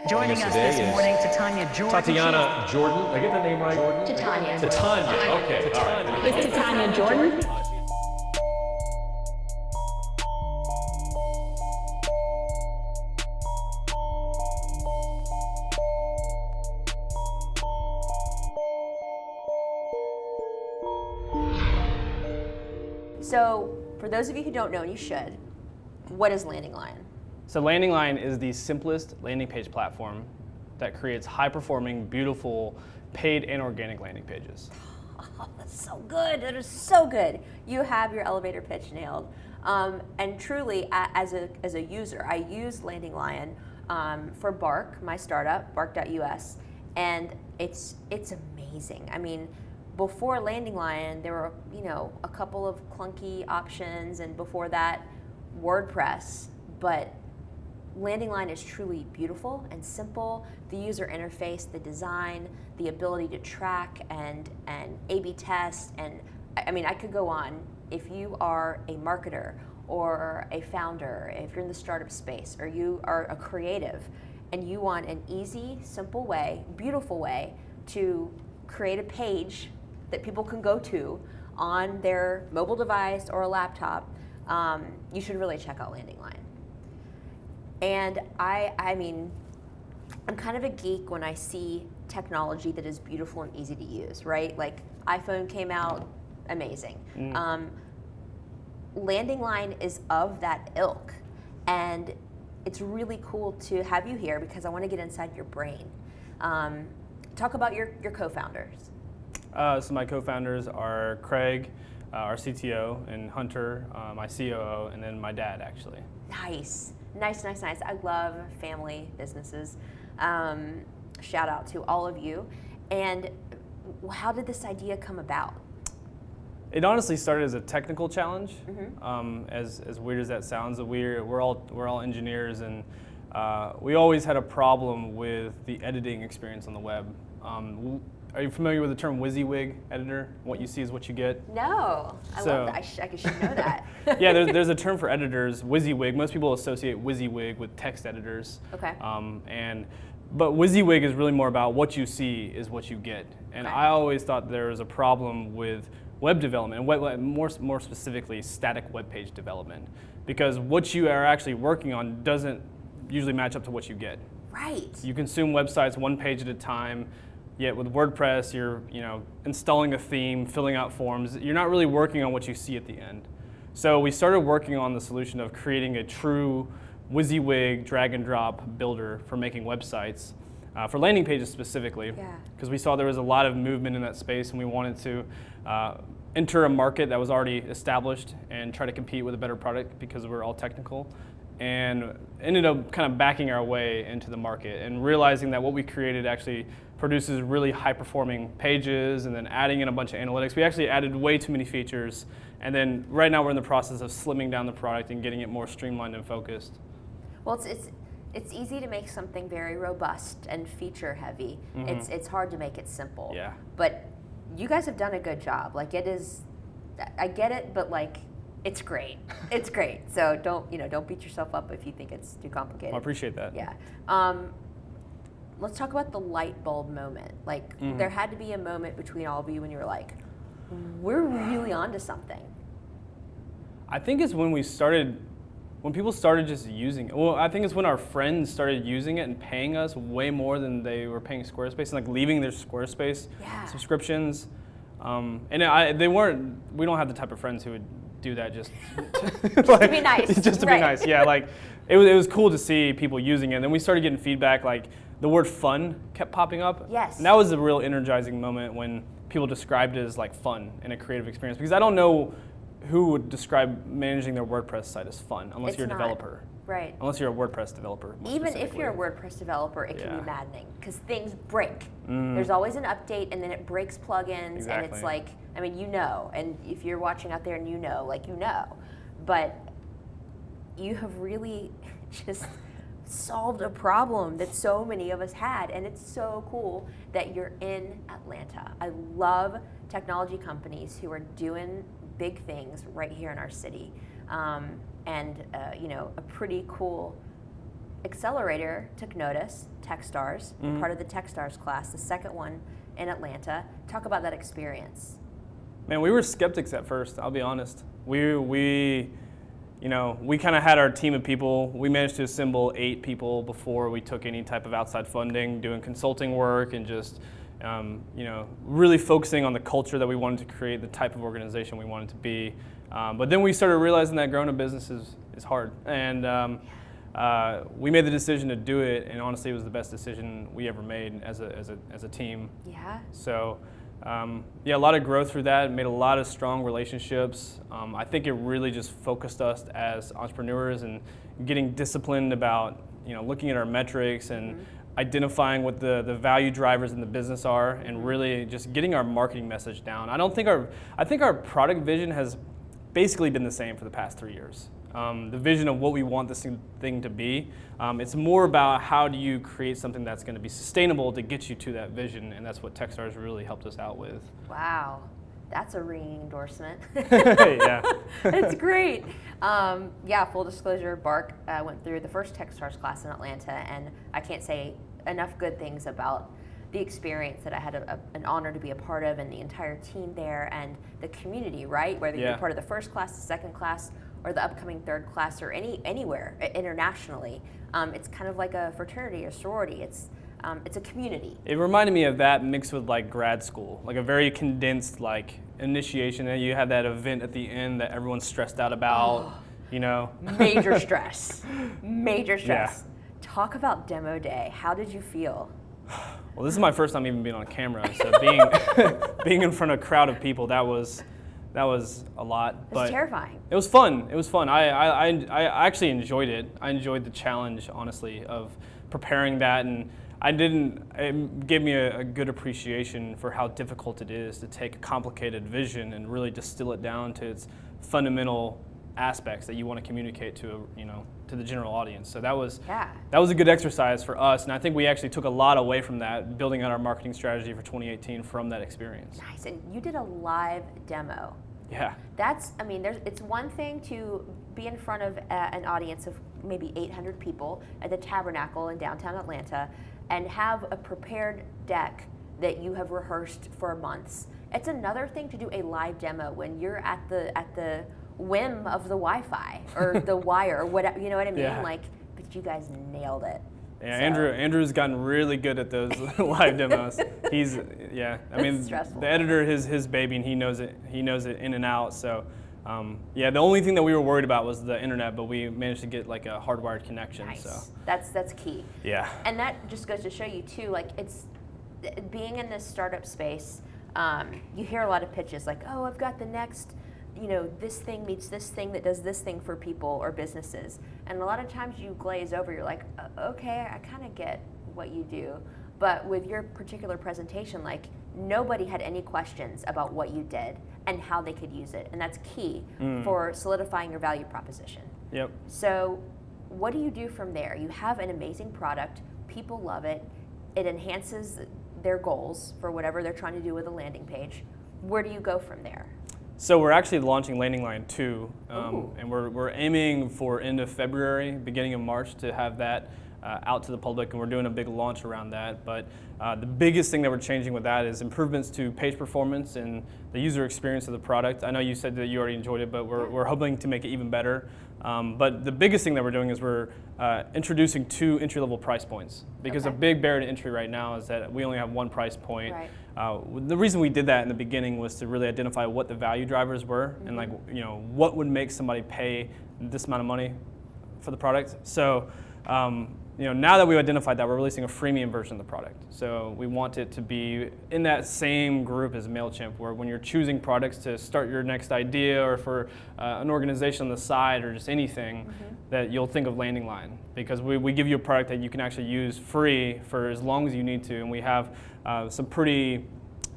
Joining us this morning, Titania Jordan. Tatiana Jordan. Did I get the name right? Jordan? Titania. Titania. Okay. All right. It's Titania Jordan. So, for those of you who don't know, and you should, what is Landing Lion? So Landing Lion is the simplest landing page platform that creates high-performing, beautiful, paid and organic landing pages. Oh, that's so good. That is so good. You have your elevator pitch nailed. And truly, as a user, I use Landing Lion for Bark, my startup, bark.us, and it's amazing. I mean, before Landing Lion, there were a couple of clunky options, and before that, WordPress. But Landing Lion is truly beautiful and simple. The user interface, the design, the ability to track and A/B test, and I mean, I could go on. If you are a marketer or a founder, if you're in the startup space, or you are a creative, and you want an easy, simple way, beautiful way to create a page that people can go to on their mobile device or a laptop, you should really check out Landing Lion. And I mean, I'm kind of a geek when I see technology that is beautiful and easy to use, right? Like iPhone came out, amazing. Landing Lion is of that ilk, and it's really cool to have you here because I want to get inside your brain. Talk about your co-founders. So my co-founders are Craig, our CTO, and Hunter, my COO, and then my dad, actually. Nice. I love family businesses. Shout out to all of you. And how did this idea come about? It honestly started as a technical challenge. As weird as that sounds, we're all engineers, and we always had a problem with the editing experience on the web. Are you familiar with the term WYSIWYG editor? What you see is what you get. No, I love that. I should know that. Yeah, there's a term for editors, WYSIWYG. Most people associate WYSIWYG with text editors. Okay. But WYSIWYG is really more about what you see is what you get. And Okay. I always thought there was a problem with web development, and more specifically static web page development, because what you are actually working on doesn't usually match up to what you get. Right. You consume websites one page at a time. Yet with WordPress, you're installing a theme, filling out forms. You're not really working on what you see at the end. So we started working on the solution of creating a true WYSIWYG drag and drop builder for making websites, for landing pages specifically. Yeah. Because we saw there was a lot of movement in that space, and we wanted to enter a market that was already established and try to compete with a better product because we're all technical. And ended up kind of backing our way into the market and realizing that what we created actually produces really high-performing pages, and then adding in a bunch of analytics. We actually added way too many features, and then right now we're in the process of slimming down the product and getting it more streamlined and focused. Well, it's easy to make something very robust and feature-heavy. It's hard to make it simple. Yeah. But you guys have done a good job. Like, it is, I get it, but like, it's great. It's great. So don't beat yourself up if you think it's too complicated. Well, I appreciate that. Yeah. Let's talk about the light bulb moment. Like, there had to be a moment between all of you when you were like, we're really onto something. I think it's when people started just using it. Well, I think it's when our friends started using it and paying us way more than they were paying Squarespace, and like leaving their Squarespace subscriptions. We don't have the type of friends who would do that just to be nice. Just to be nice, yeah. Like it was cool to see people using it. And then we started getting feedback, like the word fun kept popping up. Yes. And that was a real energizing moment when people described it as like fun and a creative experience. Because I don't know who would describe managing their WordPress site as fun unless you're a developer. Right. Unless you're a WordPress developer. Even if you're a WordPress developer, it can be maddening because things break. Mm. There's always an update, and then it breaks plugins, Exactly. and it's like, I mean, and if you're watching out there and but you have really just solved a problem that so many of us had, and it's so cool that you're in Atlanta. I love technology companies who are doing big things right here in our city. A pretty cool Accelerator took notice, Techstars, part of the Techstars class, the second one in Atlanta. Talk about that experience. Man, we were skeptics at first, I'll be honest. We kind of had our team of people. We managed to assemble 8 people before we took any type of outside funding, doing consulting work and just, really focusing on the culture that we wanted to create, the type of organization we wanted to be. But then we started realizing that growing a business is hard. And we made the decision to do it, and honestly, it was the best decision we ever made as a team. Yeah. So, a lot of growth through that, made a lot of strong relationships. I think it really just focused us as entrepreneurs and getting disciplined about, looking at our metrics and identifying what the value drivers in the business are, and really just getting our marketing message down. I think our product vision has basically been the same for the past 3 years. The vision of what we want this thing to be. It's more about how do you create something that's going to be sustainable to get you to that vision, and that's what Techstars really helped us out with. Wow, that's a ringing endorsement. Yeah. It's great. Full disclosure, Bark went through the first Techstars class in Atlanta, and I can't say enough good things about the experience that I had an honor to be a part of, and the entire team there, and the community, right? Whether you're part of the first class, the second class, or the upcoming third class, or anywhere internationally. It's kind of like a fraternity or sorority. It's a community. It reminded me of that mixed with like grad school, like a very condensed like initiation, and you have that event at the end that everyone's stressed out about, Major stress. Major stress. Yeah. Talk about demo day. How did you feel? Well, this is my first time even being on camera, so being in front of a crowd of people, that was a lot. It was terrifying. It was fun. It was fun. I actually enjoyed it. I enjoyed the challenge, honestly, of preparing that, and it gave me a good appreciation for how difficult it is to take a complicated vision and really distill it down to its fundamental aspects that you want to communicate to the general audience. So that was a good exercise for us, and I think we actually took a lot away from that, building out our marketing strategy for 2018 from that experience. Nice. And you did a live demo. Yeah. It's one thing to be in front of an audience of maybe 800 people at the Tabernacle in downtown Atlanta and have a prepared deck that you have rehearsed for months. It's another thing to do a live demo when you're at the whim of the Wi-Fi or the wire or whatever, you know what I mean? Yeah. But you guys nailed it. Yeah, So. Andrew's gotten really good at those live demos. It's stressful. The editor is his baby, and he knows it in and out. So, the only thing that we were worried about was the internet, but we managed to get like a hardwired connection. Nice. So That's key. yeah. And that just goes to show you too, like it's being in this startup space. You hear a lot of pitches like, oh, I've got the next, this thing meets this thing that does this thing for people or businesses. And a lot of times you glaze over, you're like, okay, I kind of get what you do. But with your particular presentation, like nobody had any questions about what you did and how they could use it. And that's key for solidifying your value proposition. Yep. So what do you do from there? You have an amazing product, people love it, it enhances their goals for whatever they're trying to do with a landing page. Where do you go from there? So we're actually launching Landing Line 2, and we're aiming for end of February, beginning of March to have that out to the public, and we're doing a big launch around that. But the biggest thing that we're changing with that is improvements to page performance and the user experience of the product. I know you said that you already enjoyed it, but we're hoping to make it even better. But the biggest thing that we're doing is we're introducing 2 entry-level price points, because a big barrier to entry right now is that we only have one price point. Right. The reason we did that in the beginning was to really identify what the value drivers were and what would make somebody pay this amount of money for the product. So now that we've identified that, we're releasing a freemium version of the product. So we want it to be in that same group as MailChimp, where when you're choosing products to start your next idea or for an organization on the side or just anything, that you'll think of Landing Line, because we give you a product that you can actually use free for as long as you need to, and we have some pretty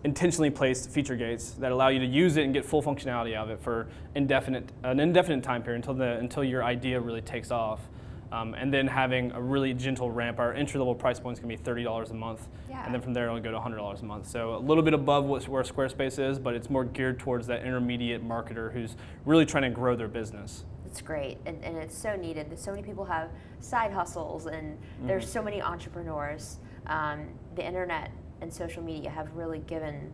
intentionally placed feature gates that allow you to use it and get full functionality of it for an indefinite time period until your idea really takes off. And then having a really gentle ramp. Our entry-level price point is going to be $30 a month, and then from there it'll go to $100 a month. So a little bit above where Squarespace is, but it's more geared towards that intermediate marketer who's really trying to grow their business. It's great, and it's so needed. There's so many people have side hustles, and there's so many entrepreneurs. The internet and social media have really given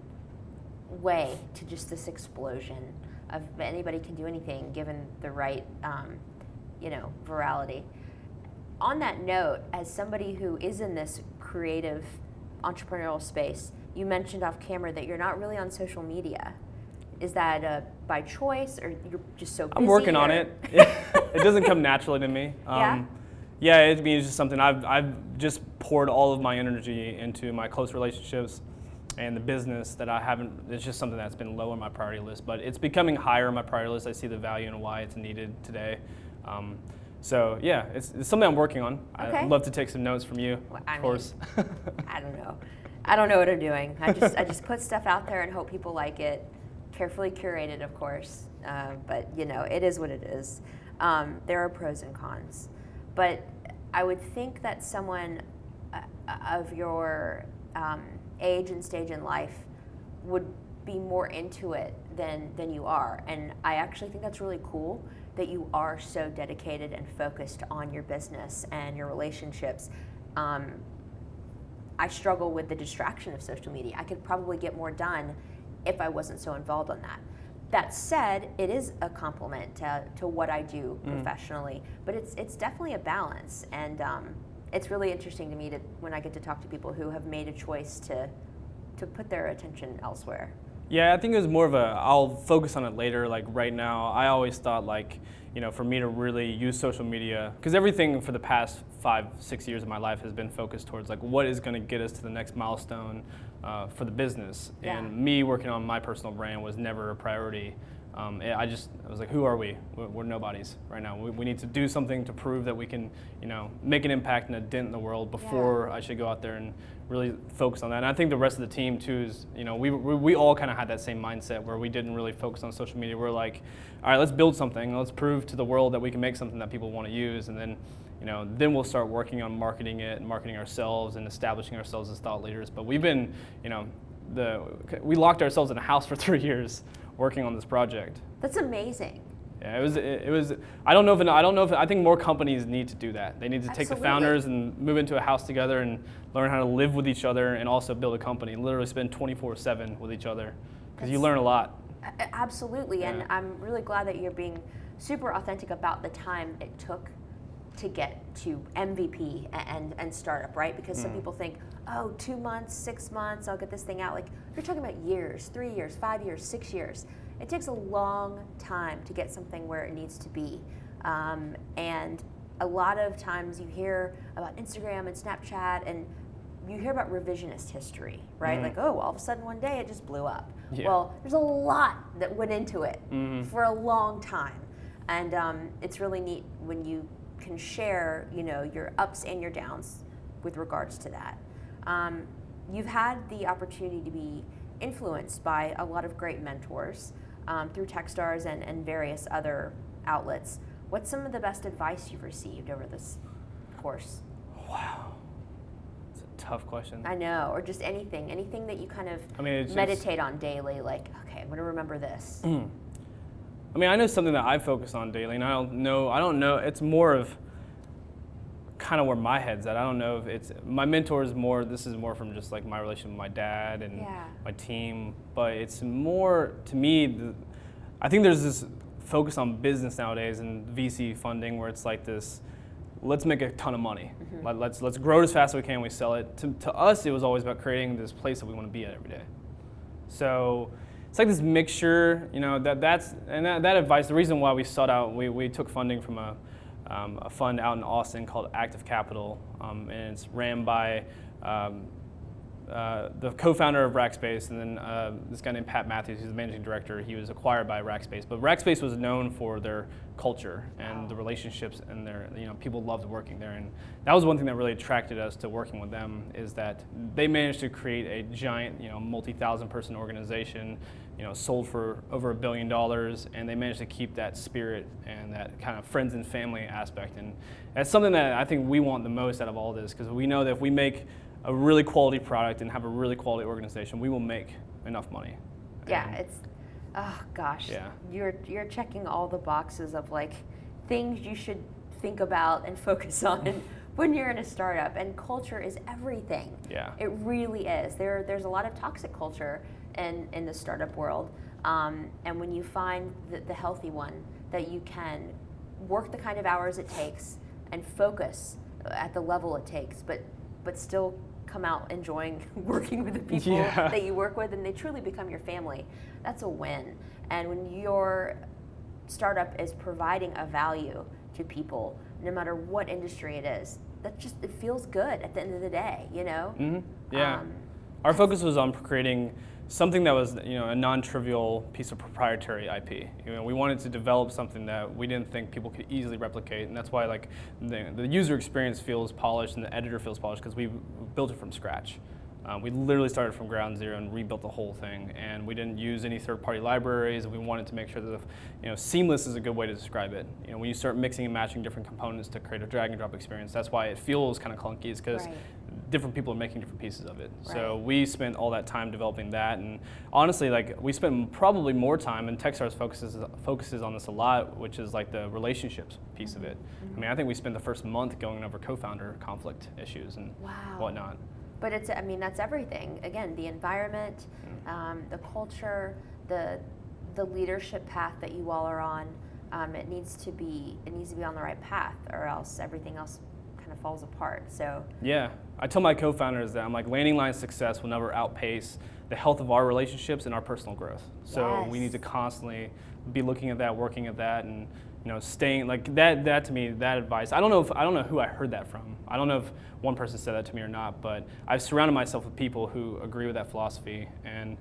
way to just this explosion of anybody can do anything given the right, virality. On that note, as somebody who is in this creative entrepreneurial space, you mentioned off camera that you're not really on social media. Is that by choice, or you're just so busy? I'm working on it. It doesn't come naturally to me. Yeah, it means just something I've just poured all of my energy into my close relationships and the business that I haven't. It's just something that's been low on my priority list, but it's becoming higher on my priority list. I see the value and why it's needed today. So yeah, it's something I'm working on. Okay. I'd love to take some notes from you, of course. I don't know. I don't know what I'm doing. I just put stuff out there and hope people like it. Carefully curated, of course, but it is what it is. There are pros and cons, but I would think that someone of your age and stage in life would be more into it than you are, and I actually think that's really cool that you are so dedicated and focused on your business and your relationships. I struggle with the distraction of social media. I could probably get more done if I wasn't so involved on that. That said, it is a compliment to what I do professionally, but it's definitely a balance, and it's really interesting to me when I get to talk to people who have made a choice to put their attention elsewhere. Yeah, I think it was more of I'll focus on it later. Like right now, I always thought for me to really use social media, because everything for the past 5-6 years of my life has been focused towards what is going to get us to the next milestone for the business. Yeah. And me working on my personal brand was never a priority. I was like, who are we? We're nobodies right now. We need to do something to prove that we can, make an impact and a dent in the world before I should go out there and really focus on that. And I think the rest of the team too is, we all kind of had that same mindset where we didn't really focus on social media. We're like, all right, let's build something. Let's prove to the world that we can make something that people want to use, and then, then we'll start working on marketing it and marketing ourselves and establishing ourselves as thought leaders. But we've been, we locked ourselves in a house for 3 years working on this project. That's amazing. Yeah, it was. I think more companies need to do that. They need to take the founders and move into a house together and learn how to live with each other and also build a company. Literally spend 24/7 with each other, because you learn a lot. Absolutely, yeah. And I'm really glad that you're being super authentic about the time it took to get to MVP and startup, right? Because some people think, 2 months, 6 months, I'll get this thing out. Like, you're talking about years, 3 years, 5 years, 6 years. It takes a long time to get something where it needs to be. And a lot of times you hear about Instagram and Snapchat, and you hear about revisionist history, right? Like, all of a sudden one day it just blew up. Yeah. Well, there's a lot that went into it for a long time. And it's really neat when you can share, your ups and your downs with regards to that. You've had the opportunity to be influenced by a lot of great mentors through Techstars and various other outlets. What's some of the best advice you've received over this course? Wow. It's a tough question. I know, or just anything that you kind of meditate on daily, like, okay, I'm going to remember this. I know something that I focus on daily, and I don't know, it's more of kind of where my head's at. I don't know if it's, my mentor is more, this is more from just my relationship with my dad and my team, but it's more, to me, I think there's this focus on business nowadays and VC funding where it's like this, let's make a ton of money. Let's grow it as fast as we can, we sell it. To us, it was always about creating this place that we want to be at every day. So it's like this mixture, that advice, the reason why we sought out, we took funding from a fund out in Austin called Active Capital, and it's ran by the co-founder of Rackspace, and then this guy named Pat Matthews, who's the managing director. He was acquired by Rackspace, but Rackspace was known for their culture and the relationships, and their, people loved working there. And that was one thing that really attracted us to working with them, is that they managed to create a giant, multi-thousand person organization, sold for over $1 billion, and they managed to keep that spirit and that kind of friends and family aspect. And that's something that I think we want the most out of all this, because we know that if we make a really quality product and have a really quality organization, we will make enough money. Yeah, it's, oh gosh. Yeah. You're checking all the boxes of things you should think about and focus on when you're in a startup. And culture is everything. Yeah. It really is. There's a lot of toxic culture in the startup world. And when you find the healthy one, that you can work the kind of hours it takes and focus at the level it takes, but still come out enjoying working with the people that you work with, and they truly become your family, that's a win. And when your startup is providing a value to people, no matter what industry it is, it feels good at the end of the day, you know? Mm-hmm. Yeah. Our focus was on creating something that was, a non-trivial piece of proprietary IP. We wanted to develop something that we didn't think people could easily replicate, and that's why like the user experience feels polished and the editor feels polished, because we built it from scratch. We literally started from ground zero and rebuilt the whole thing, and we didn't use any third-party libraries. We wanted to make sure that seamless is a good way to describe it. When you start mixing and matching different components to create a drag and drop experience, that's why it feels kind of clunky, is because different people are making different pieces of it. Right. So we spent all that time developing that, and honestly, like we spent probably more time, and Techstars focuses on this a lot, which is like the relationships piece of it. I mean, I think we spent the first month going over co-founder conflict issues and whatnot. But that's everything. Again, the environment, the culture, the leadership path that you all are on. It needs to be on the right path, or else everything else kind of falls apart. So yeah, I tell my co-founders that I'm like, Landing Line success will never outpace the health of our relationships and our personal growth. So we need to constantly be looking at that, working at that, and staying like that. That to me, that advice. I don't know who I heard that from. I don't know if one person said that to me or not, but I've surrounded myself with people who agree with that philosophy, and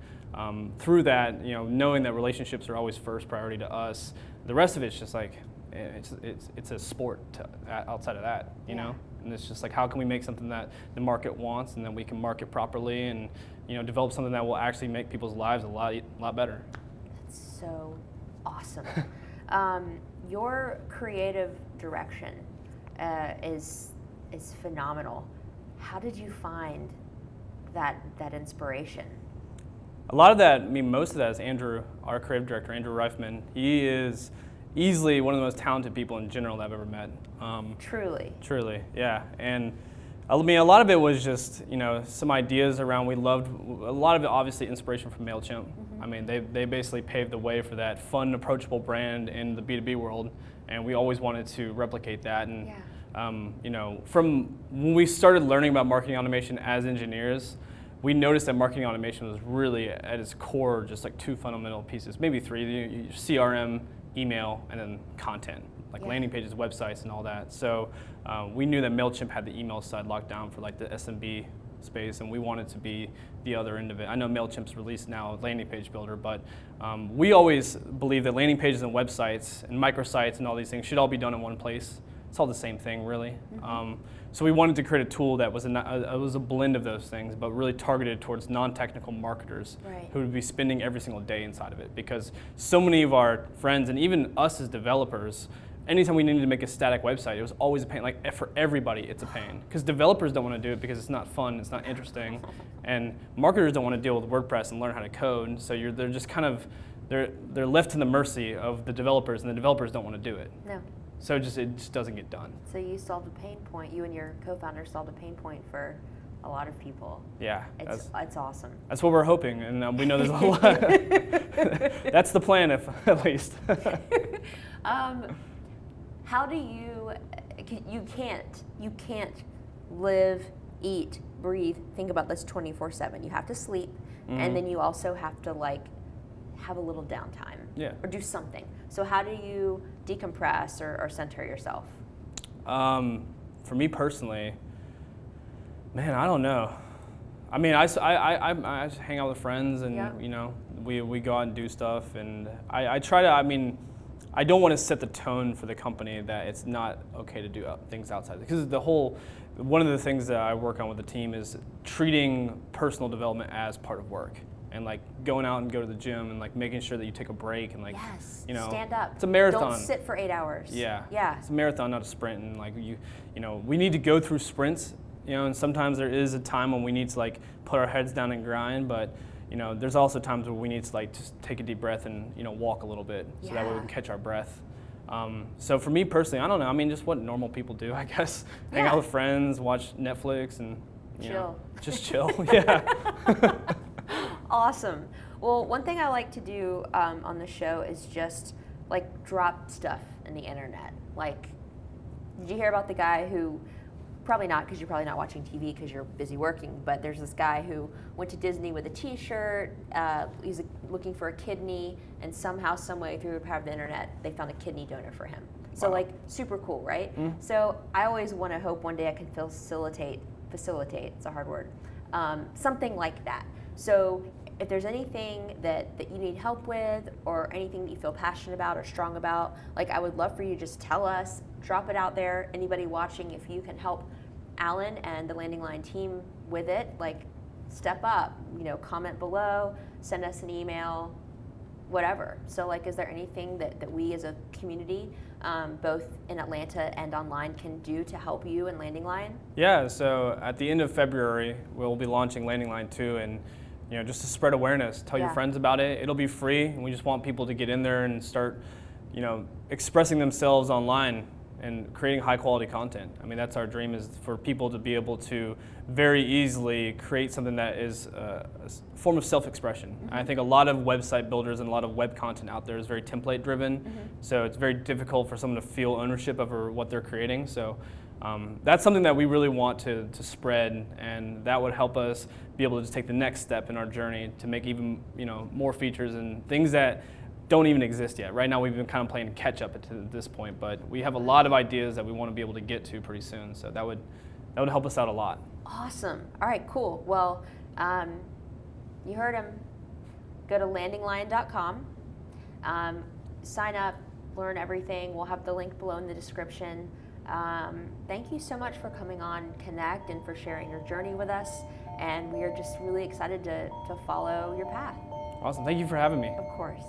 through that, knowing that relationships are always first priority to us. The rest of it's just like it's a sport outside of that, you know. And it's just like, how can we make something that the market wants, and then we can market properly, and develop something that will actually make people's lives a lot better. That's so awesome. Your creative direction is phenomenal. How did you find that inspiration? A lot of that, most of that is Andrew, our creative director, Andrew Reifman. He is easily one of the most talented people in general that I've ever met. Truly, yeah. And a lot of it was just, some ideas around, we loved, a lot of it obviously inspiration from MailChimp. I mean, they basically paved the way for that fun, approachable brand in the B2B world, and we always wanted to replicate that. And from when we started learning about marketing automation as engineers, we noticed that marketing automation was really at its core just like two fundamental pieces, maybe three: CRM, email, and then content, like landing pages, websites, and all that. So we knew that MailChimp had the email side locked down for like the SMB space, and we wanted to be the other end of it. I know MailChimp's released now a landing page builder, but we always believe that landing pages and websites and microsites and all these things should all be done in one place. It's all the same thing, really. So we wanted to create a tool that was a blend of those things, but really targeted towards non-technical marketers who would be spending every single day inside of it. Because so many of our friends, and even us as developers, anytime we needed to make a static website, it was always a pain. Like for everybody, it's a pain. Because developers don't want to do it because it's not fun, it's not interesting, and marketers don't want to deal with WordPress and learn how to code. So they're just kind of they're left to the mercy of the developers, and the developers don't want to do it. No. So it just doesn't get done. So you solved a pain point. You and your co-founder solved a pain point for a lot of people. Yeah, it's awesome. That's what we're hoping, and we know there's a lot. That's the plan, at least. How do you can't live, eat, breathe, think about this 24/7. You have to sleep, and then you also have to have a little downtime or do something. So how do you decompress or center yourself? For me personally, man, I don't know. I mean, I just hang out with friends, and we go out and do stuff, and I try to. I mean, I don't want to set the tone for the company that it's not okay to do things outside, because one of the things that I work on with the team is treating personal development as part of work. And going out and go to the gym, and making sure that you take a break, and stand up. It's a marathon. Don't sit for 8 hours. Yeah. Yeah. It's a marathon, not a sprint. And we need to go through sprints. And sometimes there is a time when we need to put our heads down and grind. But there's also times where we need to just take a deep breath and walk a little bit, so that way we can catch our breath. So for me personally, I don't know. I mean, just what normal people do, I guess. Hang out with friends, watch Netflix, and just chill. Yeah. Awesome. Well, one thing I like to do on the show is just like drop stuff in the internet. Like, did you hear about the guy who, probably not because you're probably not watching TV because you're busy working, but there's this guy who went to Disney with a t-shirt, he's looking for a kidney, and somehow, some way through the power of the internet, they found a kidney donor for him. So like, super cool, right? So I always want to hope one day I can facilitate, it's a hard word, something like that. So if there's anything that you need help with, or anything that you feel passionate about or strong about, like, I would love for you to just tell us, drop it out there. Anybody watching, if you can help Alan and the Landing Line team with it, like, step up, comment below, send us an email, whatever. So like, is there anything that we as a community, both in Atlanta and online, can do to help you and Landing Line? Yeah, so at the end of February, we'll be launching Landing Line 2, and just to spread awareness, tell your friends about it. It'll be free, and we just want people to get in there and start, expressing themselves online and creating high quality content. I mean, that's our dream, is for people to be able to very easily create something that is a form of self-expression. I think a lot of website builders and a lot of web content out there is very template driven, so it's very difficult for someone to feel ownership over what they're creating. So that's something that we really want to spread, and that would help us be able to just take the next step in our journey to make even more features and things that don't even exist yet. Right now we've been kind of playing catch up to this point, but we have a lot of ideas that we want to be able to get to pretty soon. So that would help us out a lot. Awesome. All right, cool. Well, you heard him. Go to landinglion.com, sign up, learn everything. We'll have the link below in the description. Thank you so much for coming on Connect and for sharing your journey with us. And we are just really excited to follow your path. Awesome. Thank you for having me. Of course.